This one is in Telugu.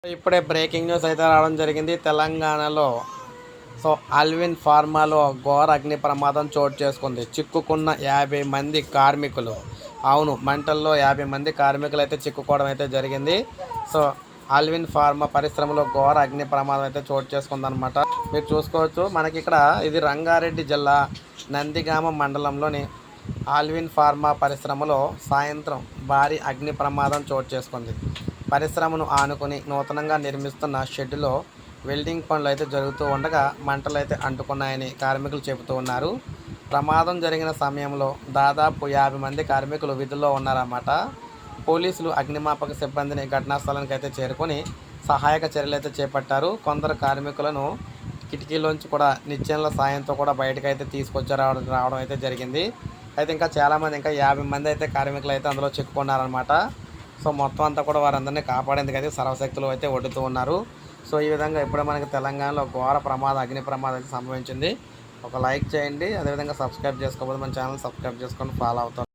ఇప్పుడే బ్రేకింగ్ న్యూస్ అయితే రావడం జరిగింది తెలంగాణలో. ఆల్విన్ ఫార్మాలో ఘోర అగ్ని ప్రమాదం చోటు చేసుకుంది. చిక్కుకున్న 50 మంది కార్మికులు. అవును, మంటల్లో 50 మంది కార్మికులు అయితే చిక్కుకోవడం అయితే జరిగింది. ఆల్విన్ ఫార్మా పరిశ్రమలో ఘోర అగ్ని ప్రమాదం అయితే చోటు చేసుకుందనమాట. మీరు చూసుకోవచ్చు, మనకి ఇక్కడ ఇది రంగారెడ్డి జిల్లా నందిగామ మండలంలోని ఆల్విన్ ఫార్మా పరిశ్రమలో సాయంత్రం భారీ అగ్ని ప్రమాదం చోటు చేసుకుంది. పరిశ్రమను ఆనుకుని నూతనంగా నిర్మిస్తున్న షెడ్డులో వెల్డింగ్ పనులు అయితే జరుగుతూ ఉండగా మంటలు అయితే అంటుకున్నాయని కార్మికులు చెబుతూ ఉన్నారు. ప్రమాదం జరిగిన సమయంలో దాదాపు 50 మంది కార్మికులు విధుల్లో ఉన్నారన్నమాట. పోలీసులు అగ్నిమాపక సిబ్బందిని ఘటనా స్థలానికి అయితే చేరుకొని సహాయక చర్యలు అయితే చేపట్టారు. కొందరు కార్మికులను కిటికీలోంచి కూడా నిచ్చెనల సాయంతో కూడా బయటకు అయితే తీసుకొచ్చి రావడం అయితే జరిగింది. అయితే ఇంకా చాలామంది, ఇంకా 50 మంది అయితే కార్మికులు అయితే అందులో చిక్కుకున్నారనమాట. మొత్తం అంతా కూడా వారందరినీ కాపాడేందుకు అయితే సర్వశక్తులు అయితే ఒడ్డుతూ ఉన్నారు. ఈ విధంగా ఇప్పుడే మనకి తెలంగాణలో ఘోర అగ్ని ప్రమాదం అయితే సంభవించింది. ఒక లైక్ చేయండి, అదేవిధంగా సబ్స్క్రైబ్ చేసుకోకపోతే మన ఛానల్ సబ్స్క్రైబ్ చేసుకొని ఫాలో అవుతాం.